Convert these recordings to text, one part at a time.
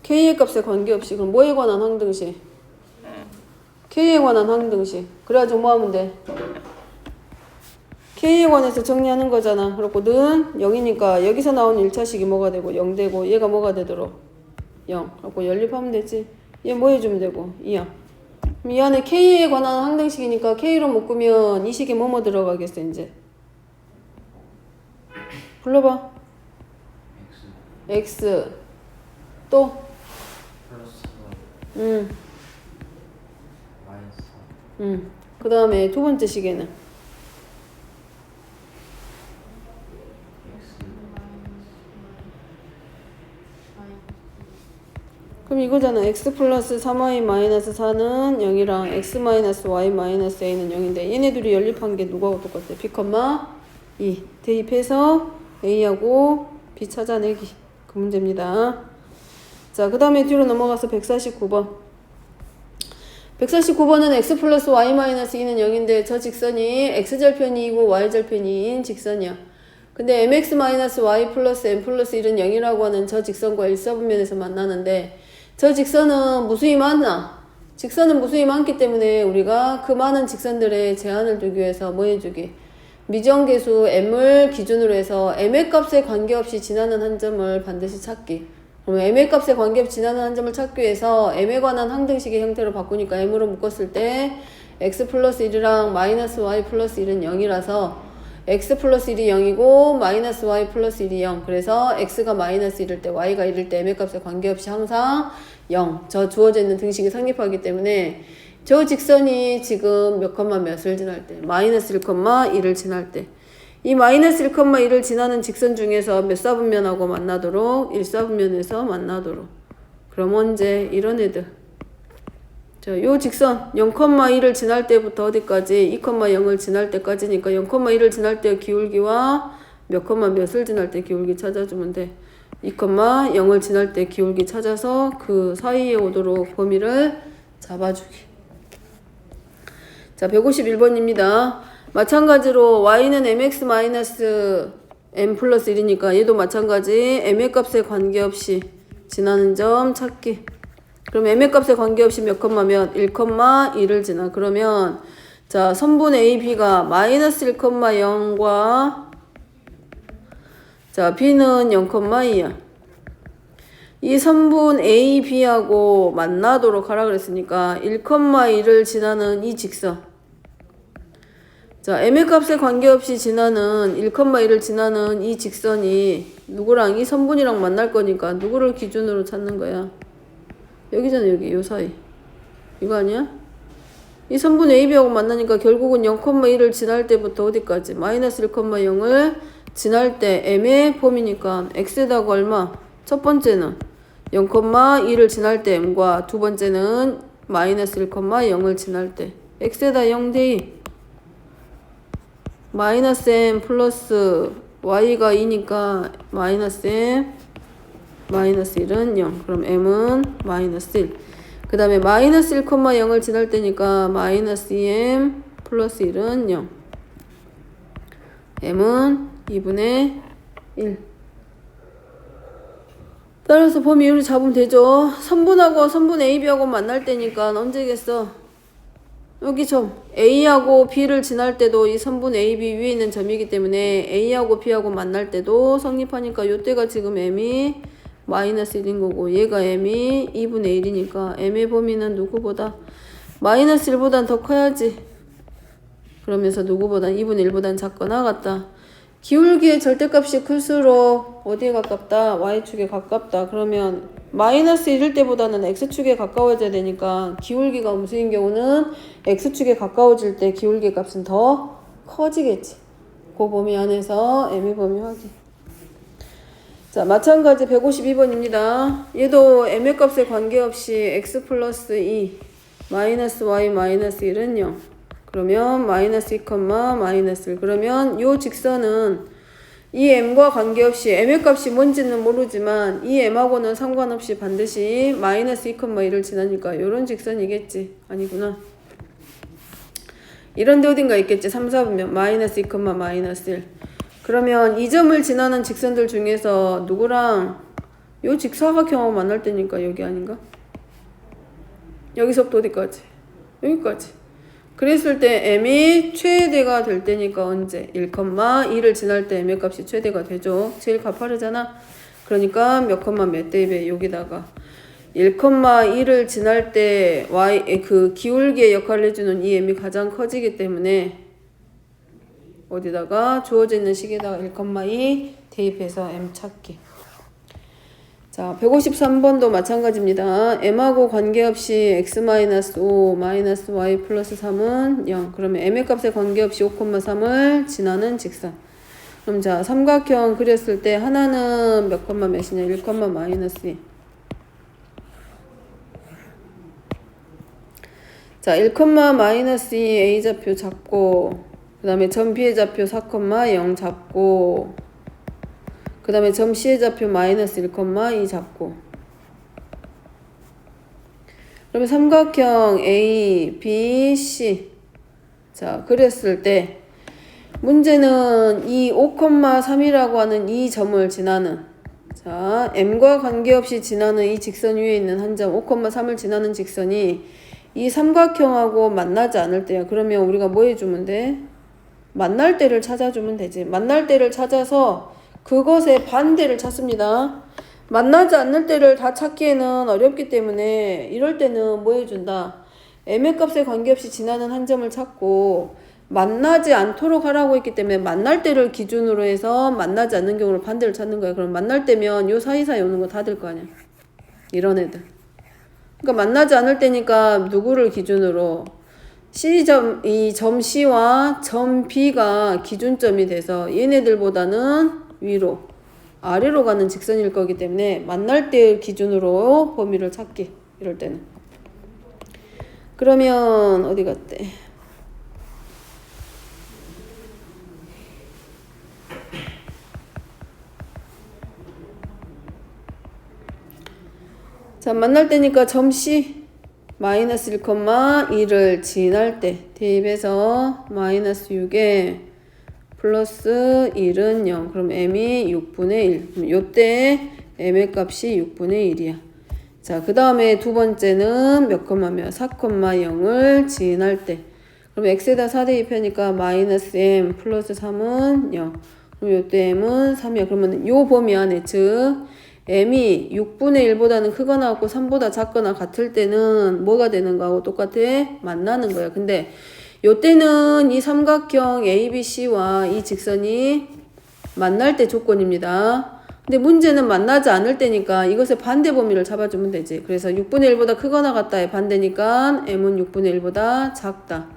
K의 값에 관계없이. 그럼 뭐에 관한 항등식? K에 관한 항등식. 그래가지고 뭐 하면 돼? K에 관해서 정리하는 거잖아. 그렇고 는 0이니까 여기서 나온 1차식이 뭐가 되고 0 되고 얘가 뭐가 되도록 0. 그렇고 연립하면 되지. 얘 뭐 해주면 되고 2야. 그럼 이 안에 K에 관한 항등식이니까 K로 묶으면 이 식에 뭐뭐 들어가겠어 이제? 불러봐. X. 또? 플러스 마이너스 그 다음에 두 번째 식에는? X 그럼 이거잖아. X 플러스 3y 마이너스 4는 0이랑 X 마이너스 y 마이너스 a는 0인데 얘네 둘이 연립한 게 누구하고 똑같아? B, 2 대입해서 a하고 b 찾아내기. 그 문제입니다. 자, 그 다음에 뒤로 넘어가서 149번. 149번은 x 플러스 y 마이너스 2는 0인데 저 직선이 x절편이 2고 y절편이 2인 직선이야. 근데 mx 마이너스 y 플러스 m 플러스 1은 0이라고 하는 저 직선과 일사분면에서 만나는데 저 직선은 무수히 많나? 직선은 무수히 많기 때문에 우리가 그 많은 직선들의 제한을 두기 위해서 뭐 해주기? 미정계수 m을 기준으로 해서 m의 값에 관계없이 지나는 한 점을 반드시 찾기. 그러면 m의 값에 관계없이 지나는 한 점을 찾기 위해서 m에 관한 항등식의 형태로 바꾸니까 m으로 묶었을 때 x 플러스 1이랑 마이너스 y 플러스 1은 0이라서 x 플러스 1이 0이고 마이너스 y 플러스 1이 0. 그래서 x가 마이너스 1일 때 y가 1일 때 m의 값에 관계없이 항상 0. 저 주어져 있는 등식이 성립하기 때문에 저 직선이 지금 몇 컴마 몇을 지날 때? 마이너스 1,1을 지날 때. 이 마이너스 1,1을 지나는 직선 중에서 몇 사분면하고 만나도록? 1사분면에서 만나도록. 그럼 언제? 이런 애들. 자, 요 직선 0,1을 지날 때부터 어디까지? 2,0을 지날 때까지니까 0,1을 지날 때 기울기와 몇 컴마 몇을 지날 때 기울기 찾아주면 돼. 2,0을 지날 때 기울기 찾아서 그 사이에 오도록 범위를 잡아주기. 자, 151번입니다. 마찬가지로 y는 mx 마이너스 m 플러스 1이니까 얘도 마찬가지 m의 값에 관계없이 지나는 점 찾기. 그럼 m의 값에 관계없이 몇 컴마면 1,2를 지나. 그러면 자, 선분 AB가 마이너스 1,0과 자, B는 0,2야. 이 선분 AB하고 만나도록 하라 그랬으니까 1,2를 지나는 이 직선. 자, m의 값에 관계없이 지나는 1,1을 지나는 이 직선이 누구랑 이 선분이랑 만날 거니까 누구를 기준으로 찾는 거야? 여기잖아, 여기 요 사이. 이거 아니야? 이 선분 AB하고 만나니까 결국은 0,1을 지날 때부터 어디까지? 마이너스 1,0을 지날 때 m의 범위니까 x에다가 얼마? 첫 번째는 0,2를 지날 때 m과 두 번째는 마이너스 1,0을 지날 때 x에다 0 대입 마이너스 m 플러스 y가 2니까 마이너스 m 마이너스 1은 0. 그럼 m은 마이너스 1. 그 다음에 마이너스 1,0을 지날 때니까 마이너스 2m 플러스 1은 0. m은 2분의 1. 따라서 범위를 잡으면 되죠. 선분하고 선분 AB하고 만날 때니까 언제겠어? 여기 점 A하고 B를 지날 때도 이 선분 AB 위에 있는 점이기 때문에 A하고 B하고 만날 때도 성립하니까 요때가 지금 M이 마이너스 1인 거고 얘가 M이 2분의 1이니까 M의 범위는 누구보다 마이너스 1보단 더 커야지. 그러면서 누구보단 2분의 1보단 작거나 같다. 기울기의 절대값이 클수록 어디에 가깝다? Y축에 가깝다. 그러면 마이너스 1일 때보다는 X축에 가까워져야 되니까 기울기가 음수인 경우는 X축에 가까워질 때 기울기 값은 더 커지겠지. 그 범위 안에서 M의 범위 확인. 자, 마찬가지 152번입니다. 얘도 M의 값에 관계없이 X 플러스 2 마이너스 Y 마이너스 1은 0. 그러면 마이너스 2, 마이너스 1. 그러면 요 직선은 이 m과 관계없이 m의 값이 뭔지는 모르지만 이 m하고는 상관없이 반드시 마이너스 2, 1을 지나니까 요런 직선이겠지. 아니구나. 이런 데 어딘가 있겠지. 3, 4분면 마이너스 2, 마이너스 1. 그러면 이 점을 지나는 직선들 중에서 누구랑 요 직사각형하고 만날 때니까 여기 아닌가? 여기서부터 어디까지? 여기까지. 그랬을 때 m이 최대가 될 때니까 언제? 1,2를 지날 때 m의 값이 최대가 되죠. 제일 가파르잖아. 그러니까 몇 컴마 몇 대입에 여기다가 1,2를 지날 때 y 그 기울기의 역할을 해주는 이 m이 가장 커지기 때문에 어디다가 주어져 있는 식에다가 1,2 대입해서 m 찾기. 자, 153번도 마찬가지입니다. m하고 관계없이 x-5 y 플러스 3은 0. 그러면 m의 값에 관계없이 5,3을 지나는 직선. 그럼 자, 삼각형 그렸을 때 하나는 몇 컴마 몇이냐? 1, 마이너스 2. 자, 1, 마이너스 2 A좌표 잡고, 그 다음에 점 B의 좌표 4,0 잡고, 그 다음에 점 C의 좌표 마이너스 1,2 잡고. 그러면 삼각형 A, B, C. 자, 그랬을 때, 문제는 이 5,3이라고 하는 이 점을 지나는, 자, m과 관계없이 지나는 이 직선 위에 있는 한 점, 5,3을 지나는 직선이 이 삼각형하고 만나지 않을 때야. 그러면 우리가 뭐 해주면 돼? 만날 때를 찾아주면 되지. 만날 때를 찾아서 그것의 반대를 찾습니다. 만나지 않는 때를 다 찾기에는 어렵기 때문에 이럴 때는 뭐 해준다? m의 값에 관계없이 지나는 한 점을 찾고 만나지 않도록 하라고 했기 때문에 만날 때를 기준으로 해서 만나지 않는 경우로 반대를 찾는 거야. 그럼 만날 때면 요 사이사이 오는 거 다 될 거 아니야. 이런 애들. 그러니까 만나지 않을 때니까 누구를 기준으로 C점, 이 점 C와 점 B가 기준점이 돼서 얘네들보다는 위로, 아래로 가는 직선일 거기 때문에 만날 때 기준으로 범위를 찾기. 이럴 때는. 그러면 어디 갔대? 자, 만날 때니까 점 C 마이너스 1,2를 지날 때 대입해서 마이너스 6에 플러스 1은 0. 그럼 m이 6분의 1. 그럼 요때 m의 값이 6분의 1이야. 자, 그 다음에 두 번째는 몇 컴마면 4,0을 지날 때. 그럼 x에다 4 대입하니까 마이너스 m 플러스 3은 0. 그럼 요때 m은 3이야. 그러면 요 범위 안에 즉 m이 6분의 1보다는 크거나 같고 3보다 작거나 같을 때는 뭐가 되는 거하고 똑같아? 만나는 거야. 근데 요때는 이 삼각형 ABC와 이 직선이 만날 때 조건입니다. 근데 문제는 만나지 않을 때니까 이것의 반대 범위를 잡아주면 되지. 그래서 6분의 1보다 크거나 같다의 반대니까 m은 6분의 1보다 작다.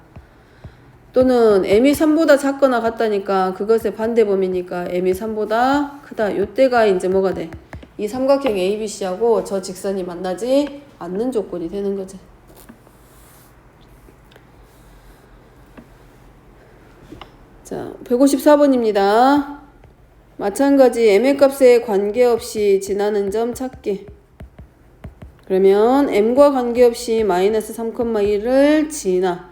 또는 m이 3보다 작거나 같다니까 그것의 반대 범위니까 m이 3보다 크다. 요때가 이제 뭐가 돼? 이 삼각형 ABC하고 저 직선이 만나지 않는 조건이 되는 거지. 자, 154번입니다. 마찬가지 m의 값에 관계없이 지나는 점 찾기. 그러면 m과 관계없이 마이너스 3,2를 지나.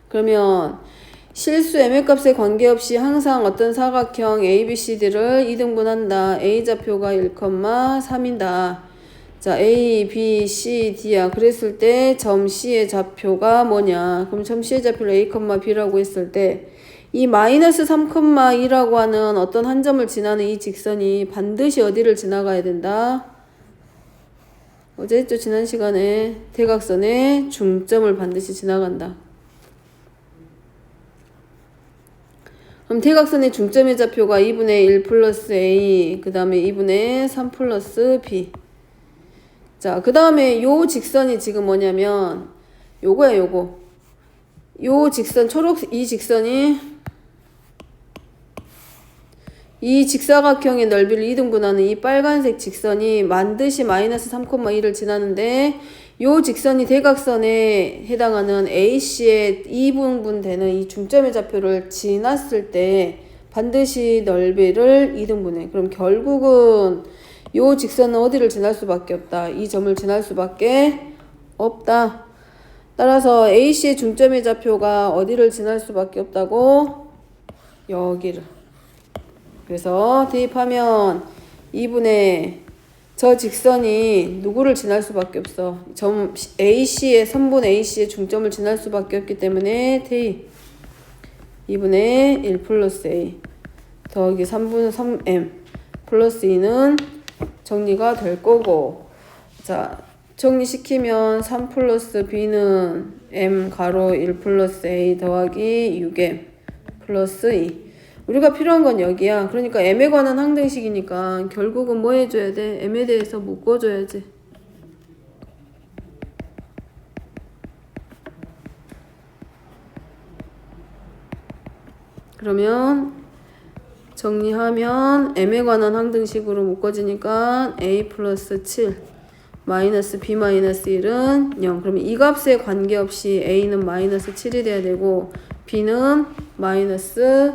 그러면 실수 m의 값에 관계없이 항상 어떤 사각형 ABCD를 이등분한다. A좌표가 1,3이다. 자, A, B, C, D야. 그랬을 때 점 C의 좌표가 뭐냐? 그럼 점 C의 좌표를 A, B라고 했을 때 이 마이너스 3,2라고 하는 어떤 한 점을 지나는 이 직선이 반드시 어디를 지나가야 된다? 어제 했죠? 지난 시간에 대각선의 중점을 반드시 지나간다. 그럼 대각선의 중점의 좌표가 2분의 1 플러스 A, 그 다음에 2분의 3 플러스 B. 자, 그 다음에 요 직선이 지금 뭐냐면 요거야, 요거. 요 직선, 이 직선이 이 직사각형의 넓이를 이등분하는 이 빨간색 직선이 반드시 마이너스 3,2를 지나는데 요 직선이 대각선에 해당하는 AC의 2분분 되는 이 중점의 좌표를 지났을 때 반드시 넓이를 2등분해. 그럼 결국은 요 직선은 어디를 지날 수밖에 없다. 이 점을 지날 수밖에 없다. 따라서 AC의 중점의 좌표가 어디를 지날 수밖에 없다고? 여기를. 그래서 대입하면 2분의 저 직선이 누구를 지날 수밖에 없어. 점 AC의 선분 AC의 중점을 지날 수밖에 없기 때문에 T 2분의 1 플러스 A 더하기 3분의 3M 플러스 2는 정리가 될 거고, 자 정리시키면 3 플러스 B는 M 가로 1 플러스 A 더하기 6M 플러스 2. 우리가 필요한 건 여기야. 그러니까 M에 관한 항등식이니까 결국은 뭐 해줘야 돼? M에 대해서 묶어줘야지. 그러면 정리하면 M에 관한 항등식으로 묶어지니까 A 플러스 7 마이너스 B 마이너스 1은 0. 그러면 이 값에 관계없이 A는 마이너스 7이 돼야 되고 B는 마이너스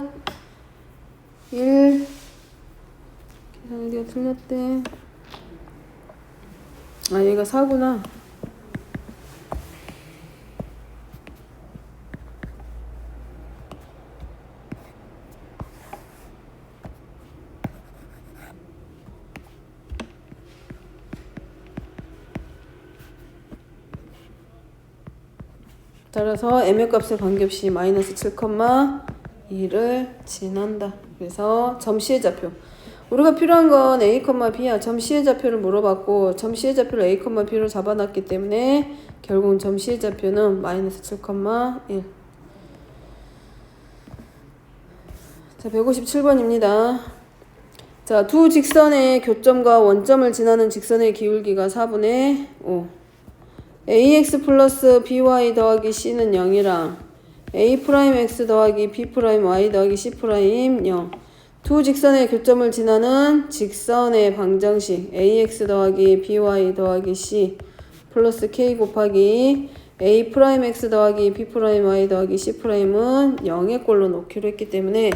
1. 계산기가 틀렸대. 아 얘가 4구나. 따라서 M의 값에 관계없이 마이너스 7,2를 지난다. 그래서 점시의 좌표. 우리가 필요한 건 A, B야. 점시의 좌표를 물어봤고 점시의 좌표를 A, B로 잡아놨기 때문에 결국은 점시의 좌표는 마이너스 7,1. 자, 157번입니다. 자, 두 직선의 교점과 원점을 지나는 직선의 기울기가 4분의 5. ax 플러스 by 더하기 c는 0이랑 a'x 더하기 b'y 더하기 c' 0. 두 직선의 교점을 지나는 직선의 방정식 ax 더하기 by 더하기 c 플러스 k 곱하기 a'x 더하기 b'y 더하기 c'은 0의 꼴로 놓기로 했기 때문에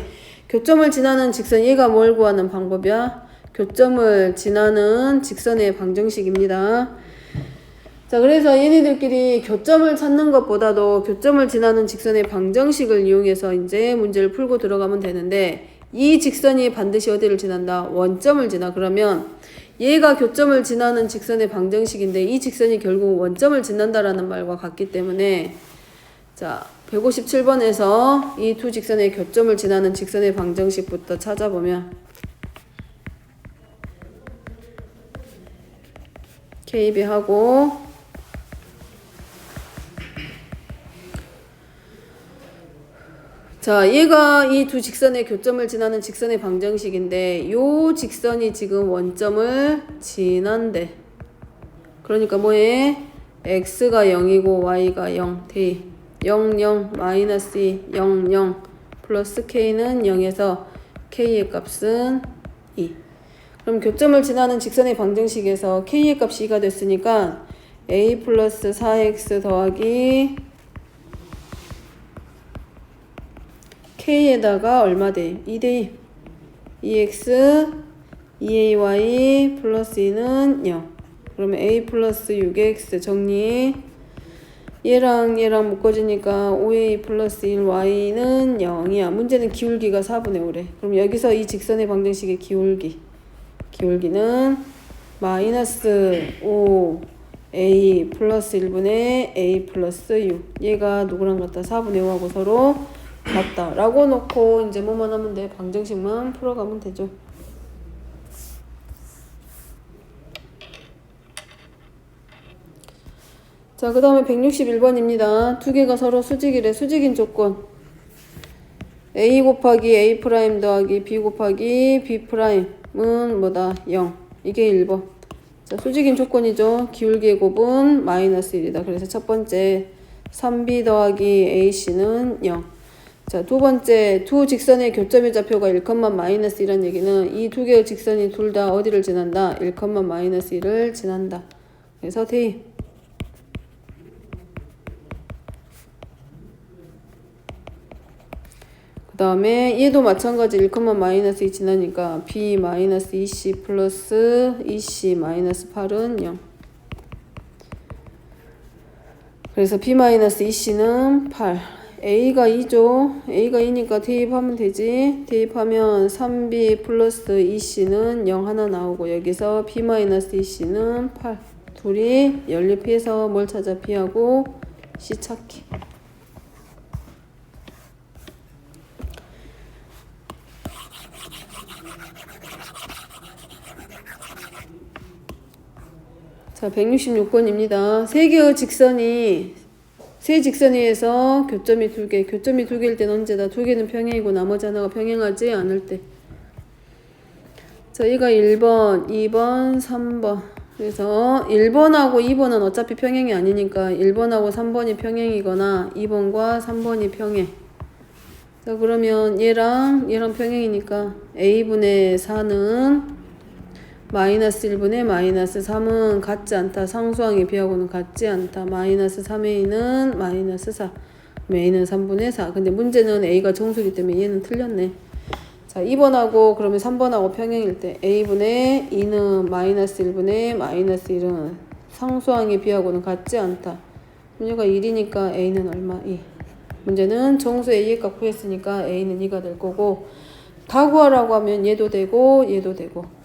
교점을 지나는 직선, 얘가 뭘 구하는 방법이야? 교점을 지나는 직선의 방정식입니다. 자, 그래서 얘네들끼리 교점을 찾는 것보다도 교점을 지나는 직선의 방정식을 이용해서 이제 문제를 풀고 들어가면 되는데, 이 직선이 반드시 어디를 지난다? 원점을 지나. 그러면 얘가 교점을 지나는 직선의 방정식인데 이 직선이 결국 원점을 지난다라는 말과 같기 때문에, 자 157번에서 이 두 직선의 교점을 지나는 직선의 방정식부터 찾아보면 KB하고 자, 얘가 이 두 직선의 교점을 지나는 직선의 방정식인데 요 직선이 지금 원점을 지난대. 그러니까 뭐해? x가 0이고 y가 0 대 0, 0, 마이너스 2, 0, 0 플러스 k는 0에서 k의 값은 2. 그럼 교점을 지나는 직선의 방정식에서 k의 값이 2가 됐으니까 a 플러스 4x 더하기 k에다가 얼마 돼? 2대 2. 2x 2ay 플러스 2는 0. 그러면 a 플러스 6x 정리. 얘랑 얘랑 묶어지니까 5a 플러스 1y는 0이야. 문제는 기울기가 4분의 5래. 그럼 여기서 이 직선의 방정식의 기울기는 마이너스 5a 플러스 1분의 a 플러스 6. 얘가 누구랑 같다? 4분의 5하고 서로 같다 라고 놓고 이제 뭐만 하면 돼? 방정식만 풀어가면 되죠. 자, 그 다음에 161번입니다. 두 개가 서로 수직이래. 수직인 조건 a 곱하기 a 프라임 더하기 b 곱하기 b 프라임은 뭐다? 0. 이게 1번. 자, 수직인 조건이죠. 기울기의 곱은 마이너스 1이다. 그래서 첫 번째 3b 더하기 ac는 0. 자, 두 번째 두 직선의 교점의 좌표가 1, 마이너스 1이라는 얘기는 이 두 개의 직선이 둘 다 어디를 지난다? 1, 마이너스 1을 지난다. 그래서 D. 그 다음에 얘도 마찬가지 1, 마이너스 2 지나니까 B 마이너스 2C 플러스 2C 마이너스 8은 0. 그래서 B 마이너스 2C는 8. A가 2죠. A가 2니까 대입하면 되지. 대입하면 3B 플러스 2C는 0 하나 나오고 여기서 B 마이너스 2C는 8. 둘이 연립해서 뭘 찾아? B하고 C 찾기. 자, 166번입니다. 세 개의 직선이 세 직선 위에서 교점이 두 개. 교점이 두 개일 때는 언제다? 두 개는 평행이고 나머지 하나가 평행하지 않을 때. 자, 얘가 1번, 2번, 3번. 그래서 1번하고 2번은 어차피 평행이 아니니까 1번하고 3번이 평행이거나 2번과 3번이 평행. 자, 그러면 얘랑 평행이니까 A분의 4는 마이너스 1분의 마이너스 3은 같지 않다. 상수항의 B하고는 같지 않다. 마이너스 3A는 마이너스 4. 그럼 A는 3분의 4. 근데 문제는 A가 정수이기 때문에 얘는 틀렸네. 자, 2번하고 그러면 3번하고 평행일 때 A분의 2는 마이너스 1분의 마이너스 1은 상수항의 B하고는 같지 않다. 그럼 얘가 1이니까 A는 얼마? 2. 문제는 정수 A의 값 구했으니까 A는 2가 될 거고 다 구하라고 하면 얘도 되고 얘도 되고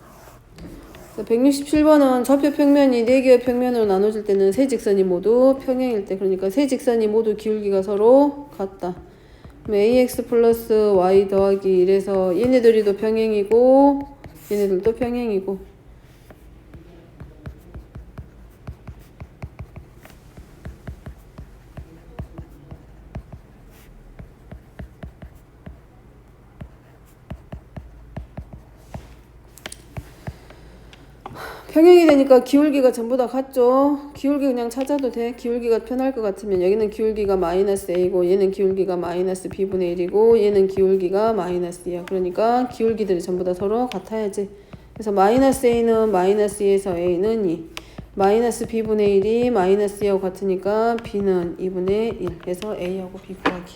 167번은 좌표 평면이 4개의 평면으로 나눠질 때는 세 직선이 모두 평행일 때 그러니까 세 직선이 모두 기울기가 서로 같다. 그럼 ax 플러스 y 더하기 1에서 얘네들이도 평행이고 얘네들도 평행이고 평행이 되니까 기울기가 전부 다 같죠. 기울기 그냥 찾아도 돼. 기울기가 편할 것 같으면 여기는 기울기가 마이너스 a고 얘는 기울기가 마이너스 b분의 1이고 얘는 기울기가 마이너스 2야. 그러니까 기울기들이 전부 다 서로 같아야지. 그래서 마이너스 a는 마이너스 2에서 a는 2. 마이너스 b분의 1이 마이너스 2하고 같으니까 b는 2분의 1 해서 a하고 b 구하기.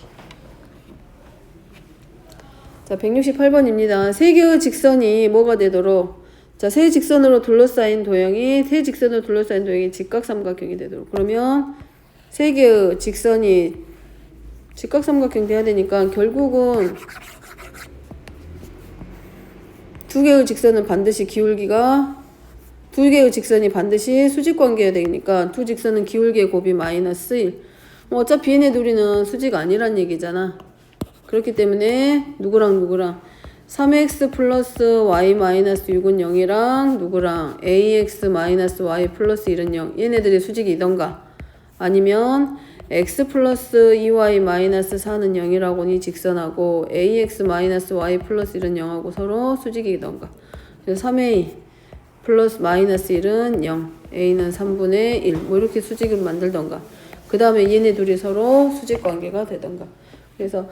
자, 168번입니다. 세 개의 직선이 뭐가 되도록 자, 세 직선으로 둘러싸인 도형이 직각삼각형이 되도록. 그러면 세 개의 직선이 직각삼각형 돼야 되니까 결국은 두 개의 직선은 반드시 기울기가 두 개의 직선이 반드시 수직관계여야 되니까 두 직선은 기울기의 곱이 마이너스 1. 어차피 얘네 둘이는 수직 아니란 얘기잖아. 그렇기 때문에 누구랑 3x 플러스 y 마이너스 6은 0이랑 누구랑 ax 마이너스 y 플러스 1은 0. 얘네들이 수직이던가 아니면 x 플러스 2y 마이너스 4는 0이라고 이 직선하고 ax 마이너스 y 플러스 1은 0하고 서로 수직이던가. 그래서 3a 플러스 마이너스 1은 0 a는 3분의 1 뭐 이렇게 수직을 만들던가. 그 다음에 얘네 둘이 서로 수직관계가 되던가. 그래서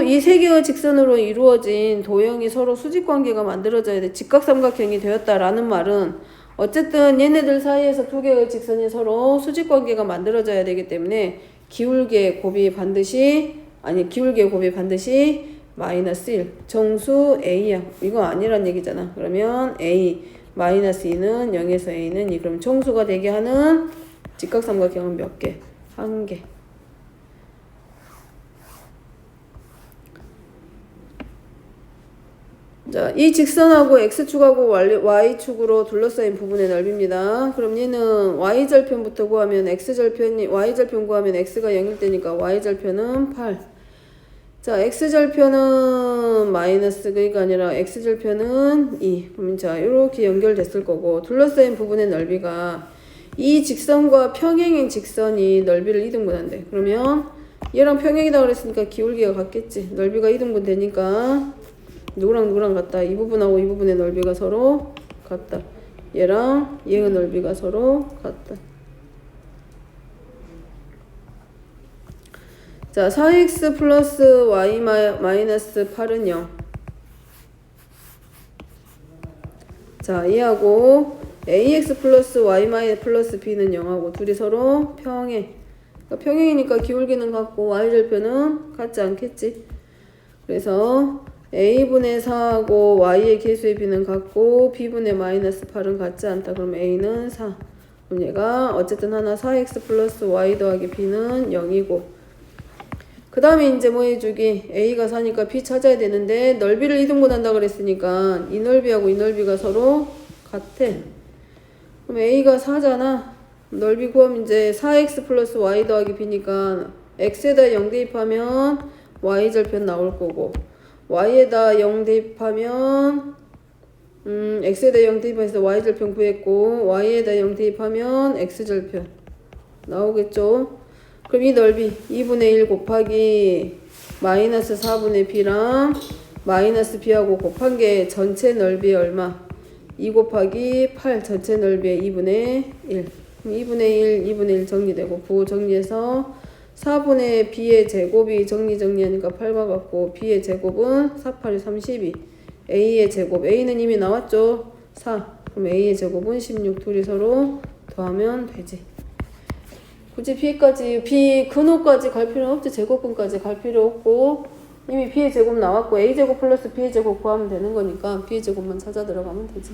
이 세 개의 직선으로 이루어진 도형이 서로 수직관계가 만들어져야 돼. 직각삼각형이 되었다라는 말은 어쨌든 얘네들 사이에서 두 개의 직선이 서로 수직관계가 만들어져야 되기 때문에 기울기의 곱이 반드시 마이너스 1. 정수 A야. 이거 아니란 얘기잖아. 그러면 A 마이너스 2는 0에서 A는 2. 그럼 정수가 되게 하는 직각삼각형은 몇 개? 한 개. 자, 이 직선하고 x축하고 y축으로 둘러싸인 부분의 넓이입니다. 그럼 얘는 y절편부터 구하면 y절편 구하면 x가 0일 때니까 y절편은 8. 자, x절편은 마이너스 그러니까 아니라 x절편은 2. 그러면 자, 이렇게 연결됐을 거고 둘러싸인 부분의 넓이가 이 직선과 평행인 직선이 넓이를 2등분한대. 그러면 얘랑 평행이다 그랬으니까 기울기가 같겠지. 넓이가 2등분 되니까 누구랑 같다. 이 부분하고 이 부분의 넓이가 서로 같다. 얘랑 얘의 넓이가 서로 같다. 자, 4x 플러스 y 마이너스 8은 0. 자, 얘하고 ax 플러스 y 마이너스 플러스 b는 0하고 둘이 서로 평행. 그러니까 평행이니까 기울기는 같고 y절편은 같지 않겠지. 그래서 a분의 4하고 y의 개수의 b는 같고 b분의 마이너스 8은 같지 않다. 그럼 a는 4. 그럼 얘가 어쨌든 하나 4x 플러스 y 더하기 b는 0이고 그 다음에 이제 뭐 해주기? A가 4니까 B 찾아야 되는데 넓이를 이등분한다 그랬으니까 이 넓이하고 이 넓이가 서로 같아. 그럼 A가 4잖아. 넓이 구하면 이제 4x 플러스 y 더하기 b니까 x에다 0 대입하면 y절편 나올 거고 y에다 0 대입하면 x에다 0 대입해서 y절편 구했고 y에다 0 대입하면 x절편 나오겠죠. 그럼 이 넓이 2분의 1 곱하기 마이너스 4분의 b랑 마이너스 b하고 곱한 게 전체 넓이의 얼마? 2 곱하기 8 전체 넓이의 2분의 1. 2분의 1, 2분의 1 정리되고 부호 정리해서 4분의 b의 제곱이 정리하니까 8과 같고 b의 제곱은 4, 8이 32. a의 제곱, a는 이미 나왔죠? 4. 그럼 a의 제곱은 16. 둘이 서로 더하면 되지. 굳이 b 근호까지 갈 필요는 없지. 제곱근까지 갈 필요 없고 이미 b의 제곱 나왔고 a제곱 플러스 b의 제곱 구하면 되는 거니까 b의 제곱만 찾아 들어가면 되지.